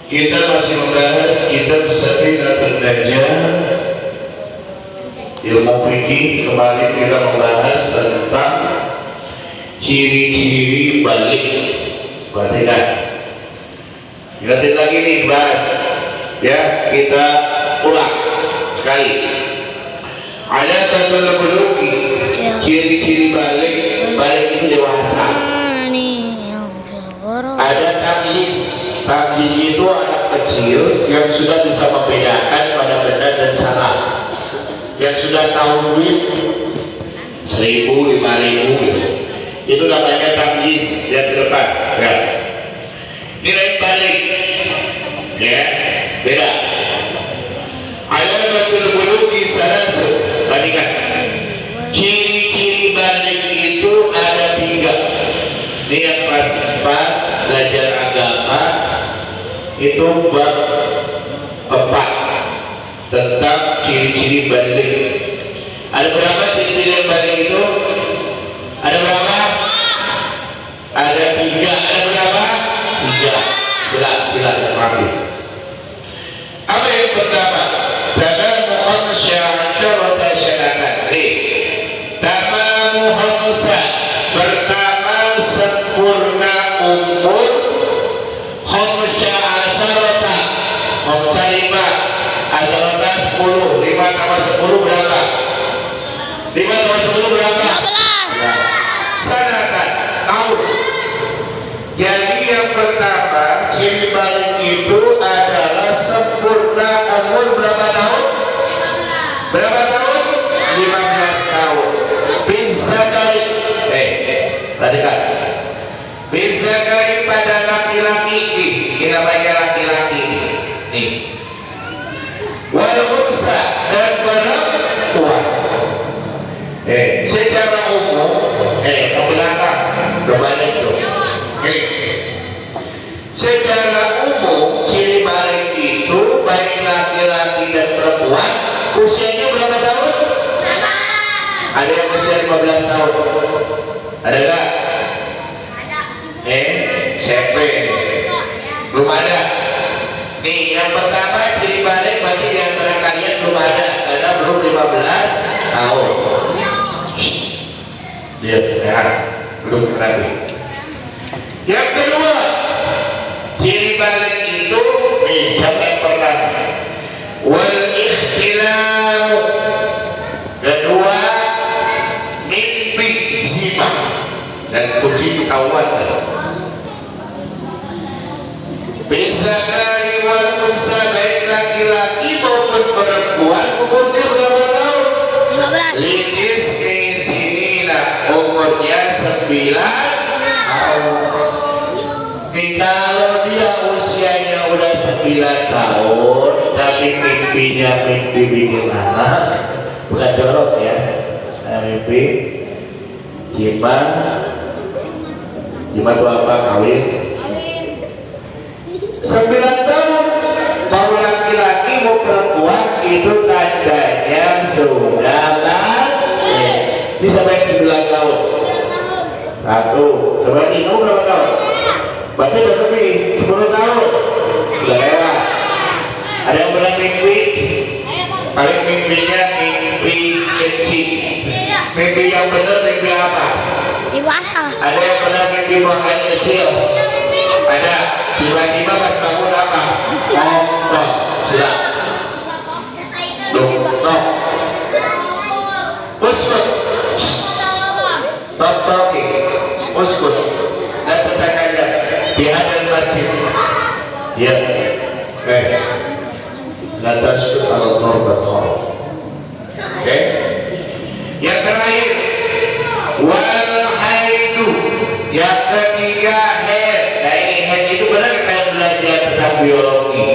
Kita masih membahas kitab Safinatul Najah, ilmu fikih. Kemarin kita membahas tentang ciri-ciri balik. Perhatikan, ingatin lagi nih bahas ya, kita ulang sekali. Ada tanda buluki, ciri-ciri balik. Balik itu dewasa. Ada tamyiz. Tamyiz itu anak kecil yang sudah bisa membedakan pada benar dan salah, yang sudah tahu duit 1.000, 5.000 gitu. Itu namanya tamyiz yang terdepan ya. Nilai balik ya beda. Alamatul bulugi salasu. Tadikan ciri-ciri balik itu ada 3. Ini yang pas belajar agama itu bab 4 tentang ciri-ciri balik. Ada berapa ciri-ciri balik itu? Ada berapa? Ada 3. Ada berapa? 3. Silakan ambil. Apa yang pertama? Tamamu khamsya'asyarata syaratan. Tamamu khamsa. Pertama, sempurna umur khamsya'asyarata. Khamsa 5, asyarata 10. 5 tambah 10 berapa? 5 tambah 10 berapa? 15. Sanatan, tahun. Jadi yang pertama, ciri balik itu adalah sempurna umur berapa tahun? Berapa tahun? 15 tahun. Bizzakari, perhatikan. Bizzakari pada laki-laki ini namanya laki-laki nih. Wal unsa dan perempuan. Secara umum, ke belakang, kebalik tuh. Ini. Secara umum, ciri balik itu baik laki-laki dan perempuan usianya berapa tahun? Ada yang usia 15 tahun? Ada gak? Siapa? Belum ada. Nih, yang pertama ciri balik berarti di antara kalian belum ada karena belum 15 tahun. Dia belum lagi. Yang kedua, ciri balik itu siapa yang pernah? Wal ikhtilam. Kedua, mimpi zina dan kucing ketahuan. Bizzakari wal unsa, baik laki-laki maupun perempuan umurnya berapa tahun? 15. Litis sinina, umurnya 9 tahun. Kalau dia usianya udah 9 tahun tapi mimpinya mimpi bikin anak, bukan dorong ya, mimpi jima itu apa? Kawin 9 tahun, mau laki-laki mau perempuan, itu tandanya sudah balik. Ini sampai 9 tahun. 1, sebenarnya kamu berapa tahun? Berarti udah lebih 10 tahun. Udah lewat. Ada yang pernah mimpi? Paling mimpinya mimpi kecil. Mimpi yang benar mimpi apa? Ada yang pernah mimpi buang air kecil? Ada. Tiba-tiba pas bangun apa? Tok. Siap. Tok. Uskut. Tok. Uskut. Dan tetangga di hadal masjid. Ya. La tasqut ala darbat. Oke. Yang terakhir, wal haidu. Yang ketiga, haid. Nah, ini haid itu benar kita belajar tentang biologi.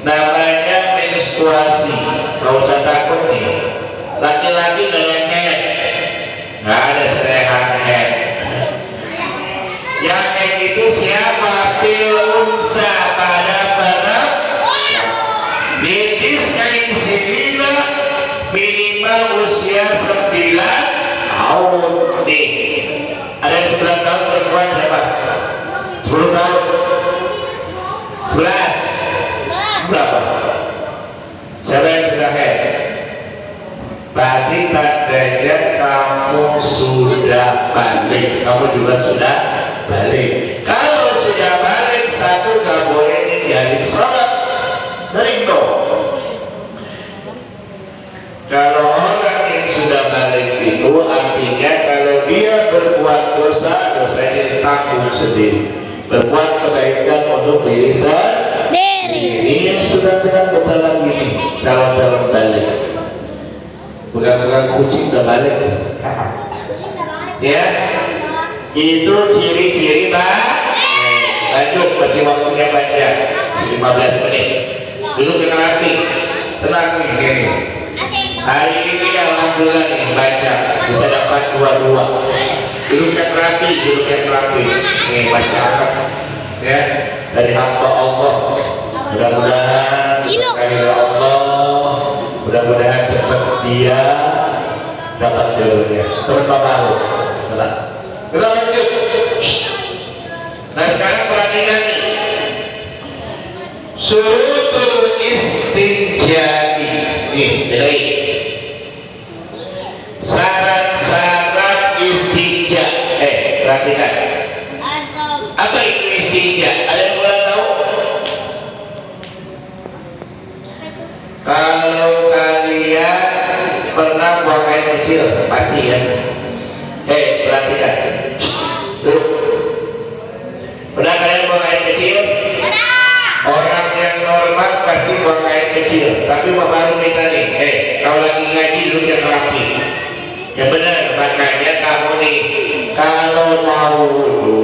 Namanya menstruasi. Gak usah takut nih. Laki-laki gak yang haid. Gak ada serehan haid. Yang haid itu siapa? Fil unsa, pada perempuan. Litis kain sinina, minimal usia 9 tahun. Nih, ada yang 9 tahun perempuan siapa? 10 tahun. 11. Berapa? Siapa yang sudah head? Berarti tandanya kamu sudah balik. Kamu juga sudah balik. Kalau sudah balik, satu gak boleh ninggalin sholat. Rindu. Kalau orang yang sudah balik itu artinya kalau dia berbuat dosa, dosanya ditanggung sendiri. Berbuat kebaikan untuk diri sendiri. Ini sudah sedang bentar lagi nih calon-calon balik. Bukan kucing udah balik. Ya, itu ciri-ciri lanjut, masih waktunya panjang 15 menit. Dulu kita rapi, tenang nih ini. Hari ini alhamdulillah nih banyak bisa dapat 22. Dudukkan rapi, nih masyarakat ya dari hamba Allah. Mudah-mudahan berkah Allah, mudah-mudahan cepat dia dapat jodohnya. Teman baru, tenang. Kita lanjut. Nah sekarang perhatikan nih. Surutul istinjai. Nih, dengerin. Syarat-syarat istinja. Perhatikan. Apa itu istinja? Ada yang boleh tahu? Kalau kalian pernah buang air kecil, pasti ya. Perhatikan. Tuh. Pernah kalian buang air kecil? Orang yang normal pasti buang air kecil. Tapi baru kita nih, kalau lagi ngaji dulu yang rapi. Ya benar, makanya kamu nih kalau mau wudu,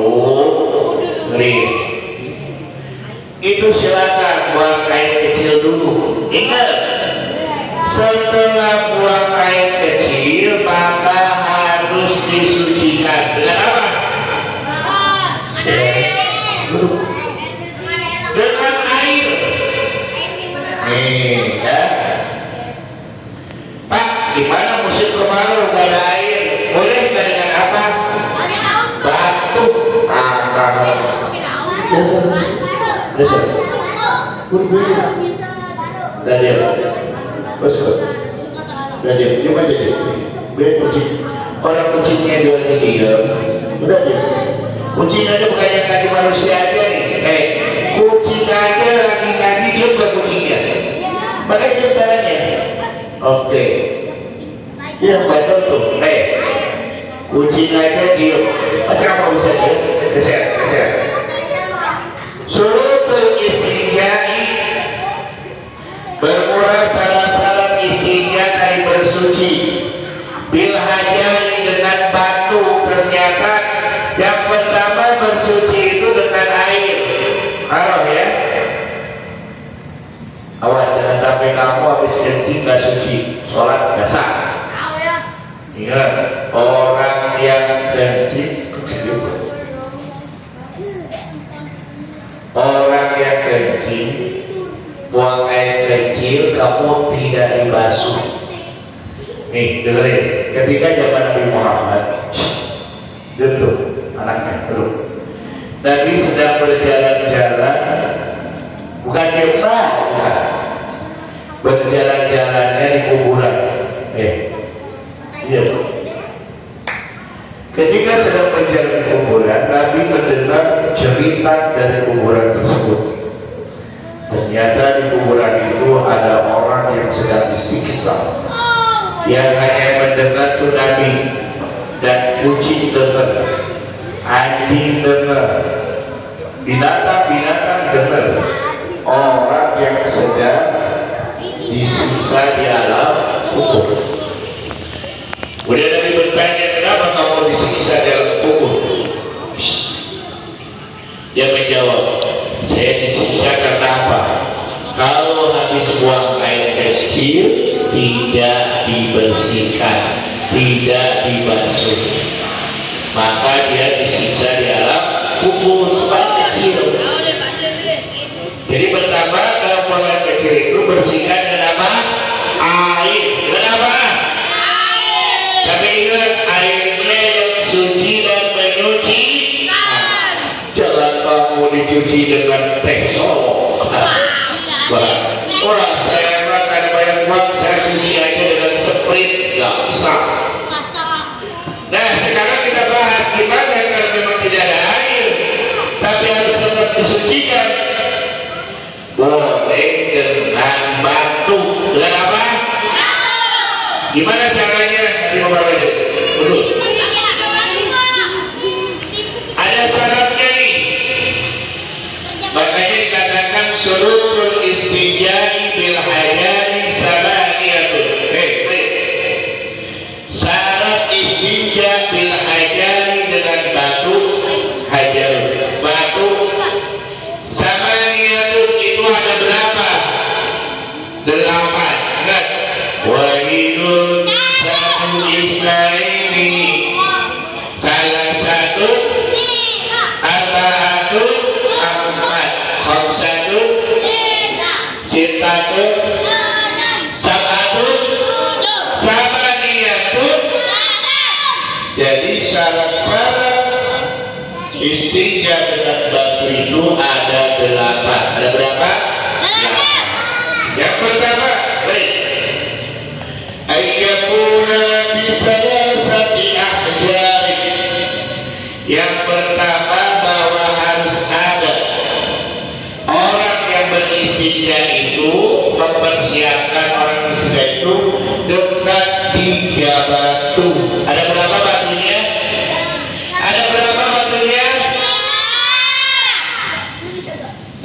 itu silakan buang air kecil dulu. Ingat, setelah buang air kecil maka harus disucikan dengan apa? Dengan air. Ya. Pak, gimana musim kemarau gak ada air? Boleh nggak dengan apa? Batu. Dasar. Udah diam. Bos kok. Udah diam. Diam aja deh. Biar kucing. Orang kucingnya juga lagi diam. Udah diam. Kucing aja bukan yang tadi manusia aja nih. Kucing aja lagi ngaji dia bukan kucingnya. Makanya dia caranya. Oke. Iya betul tuh. Kucing aja diam. Masa kamu bisa diam? Keser. Surutul istinjai. Bermula salah istinja dari bersuci. Bil hajari dengan batu. Ternyata yang pertama bersuci itu dengan air. Haram ya. Awas jangan sampai kamu habis kencing gak suci, sholat gak sah. Ingat, orang yang kencing buang air kecil kamu tidak dibasuh. Nih dengerin, ketika zaman Nabi Muhammad duduk anaknya duduk, Nabi sedang berjalan-jalan, bukan jemaah, bukan. Berjalan-jalannya di kuburan. Iya. Ketika sedang berjalan di kuburan, Nabi mendengar cerita dari kuburan tersebut. Ternyata di kuburan itu ada orang yang sedang disiksa. Yang hanya mendengar itu Nabi dan kucing dengar, anjing dengar, binatang dengar. Orang yang sedang disiksa di alam kubur. Kemudian Nabi bertanya, kenapa kamu disiksa di alam kubur? Dia menjawab, saya disiksa karena apa? Kalau habis buang air kecil tidak dibersihkan, tidak dibasuh, maka dia disiksa di alam kubur kecil. Jadi pertama kalau buang air kecil itu bersihkan dengan apa? Air. Dengan apa? Air. Tapi ingat airnya yang suci dan menyuci. Jangan kamu dicuci dengan teh Solo. Wah, saya makan banyak uang, saya cuci aja dengan sprit, nggak usah. Nah, sekarang kita bahas gimana kalau memang tidak ada air, tapi harus tetap disucikan. Boleh dengan batu. Dengan apa? Gimana caranya? Nanti mau bawa aja. Betul. Ada syaratnya nih. Makanya dikatakan syurutul istinjai bil hajari samaniyatun. Syarat istinja bil hajari dengan batu hajar. Batu samaniyatun itu ada berapa? 8. Ingat. Wahidun satu isnaini. Salah satu arba'atun 4. Khamsatun sitatun sab'atun samaniyatun. Jadi syarat-syarat istinja dengan batu itu ada 8. Ada berapa? 8. Yang pertama, baik. Ayyakuna bisalasati ahjari. Yang pertama, bahwa harus ada orang yang beristinja itu mempersiapkan orang istinja itu dengan 3 batu. Ada berapa batunya? Ada berapa batunya?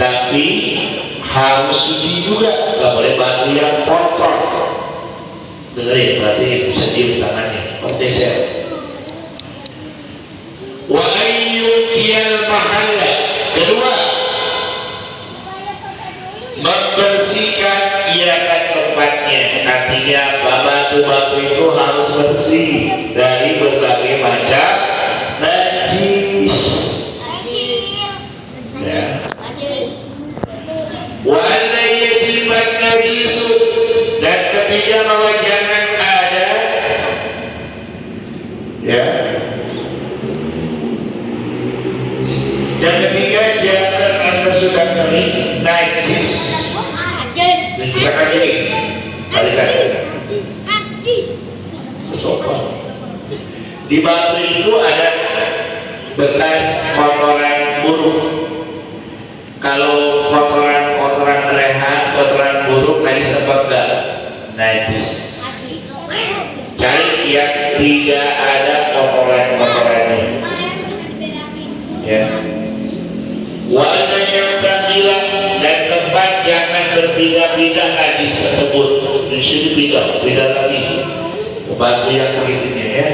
Tapi harus suci juga, nggak boleh batu yang kotor. Dengerin, berarti bisa diem tangannya. Oke, wa ayyukiyal mahalla. Kedua, membersihkan iakan tempatnya. Artinya batu-batu itu harus bersih dari berbagai macam najis. Ya. Wa alla yajiban najisu. Dan ketiga, bahwa jangan ada, ya. Yang ketiga, jangan anda sudah kering najis. Misalkan ini, balikan. Di batu itu ada bekas kotoran burung. Kalau kotoran rehat, kotoran burung najis apa enggak? Najis. Cari yang tidak ada kotoran-kotorannya. Ya. Wajah yang tergila dan tempat jangan berpindah-pindah najis tersebut. Di sini pindah lagi. Batu yang berikutnya, ya.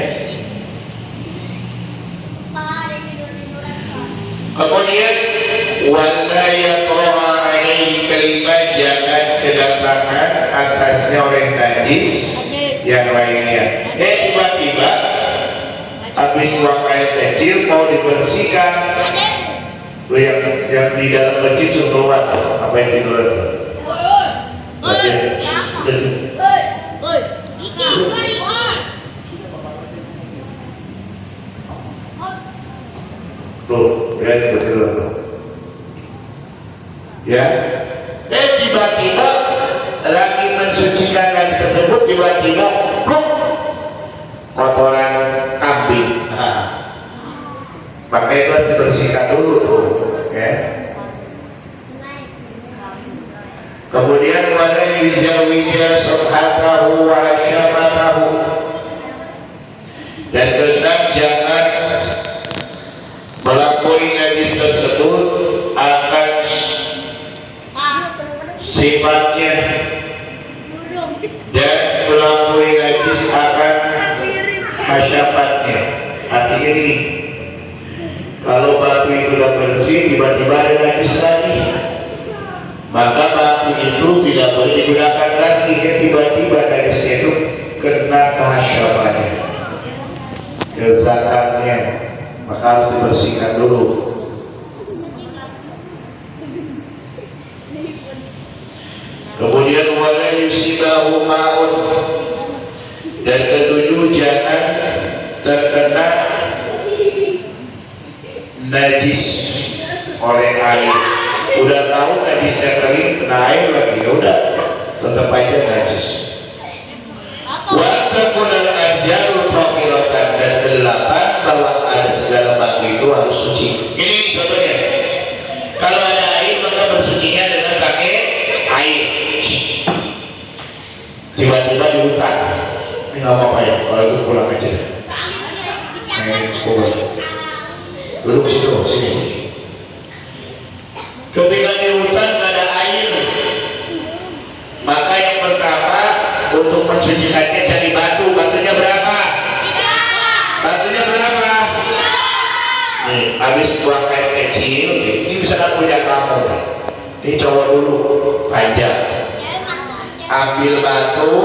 Kemudian wala yaqra alaihi kalimat, jangan kedatangan atasnya oleh najis yang lainnya. Tiba-tiba habis buang air kecil mau dibersihkan, yang di dalam kecil keluar, apa yang tidur? Tuh, ya betul. Ya, tiba-tiba lagi mensucikan dan tersebut, tiba-tiba kotoran kambing. Maka itu harus dibersihkan dulu tuh, ya. Kemudian wala yujawija subhatahu wa syamatahu. Dan tetap jangan melampaui najis tersebut akan sifatnya, dan melampaui najis akan hasyafatnya. Artinya ini, kalau batu itu sudah bersih, tiba-tiba ada najis lagi, maka batu itu tidak boleh digunakan lagi. Tiba-tiba najisnya itu kena kehasyafannya, kezatannya, maka harus dibersihkan dulu. Kemudian wala yusibahu ma'un, dan ketujuh jangan terkena najis oleh air. Udah tahu najisnya kering, kena air lagi, ya udah tetap aja najis. Wa takunal ajaru tahiratan, dan delapan bahwa ada segala batu itu harus suci. Ini contohnya. Kalau ada air maka bersucinya dengan pakai air. Tiba-tiba di hutan, ini nggak apa-apa ya, kalau itu pulang aja. Duduk situ, sini. Ketika di hutan nggak ada air, maka yang pertama untuk mensucikannya cari batu. Batunya berapa? Batunya berapa? Nih, habis buang air kecil, ini bisa punya kamu. Ini cowok dulu, panjang. Ambil batu,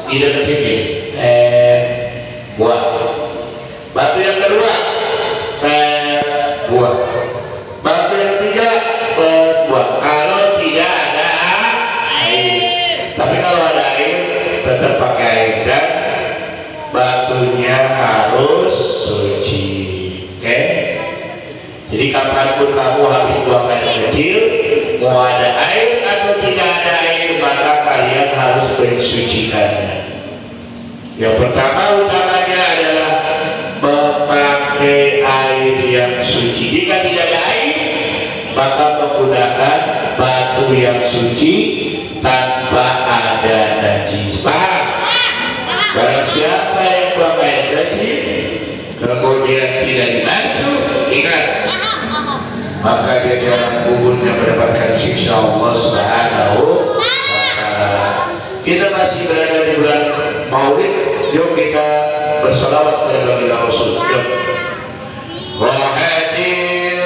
tidak ini, buang. Batu yang kedua, buang. Batu yang ketiga, buang. Kalau tidak ada air, tapi kalau ada air, tetap pakai air dan batunya harus suci. Oke? Jadi kapanpun kamu habis buang air kecil, mau ada air atau tidak ada air, maka kalian harus mensucikannya. Yang pertama utamanya adalah memakai air yang suci. Jika tidak ada air, maka menggunakan batu yang suci tanpa ada najis. Paham? Barang siapa yang buang air kecil kemudian tidak dimasuk, ingat, maka dia dalam kuburnya mendapatkan siksa Allah Subhanahu wa Ta'ala. Kita masih berada di bulan Maulid, yuk kita bersalawat kepada Nabi Rasul. Yuk. Wa hadil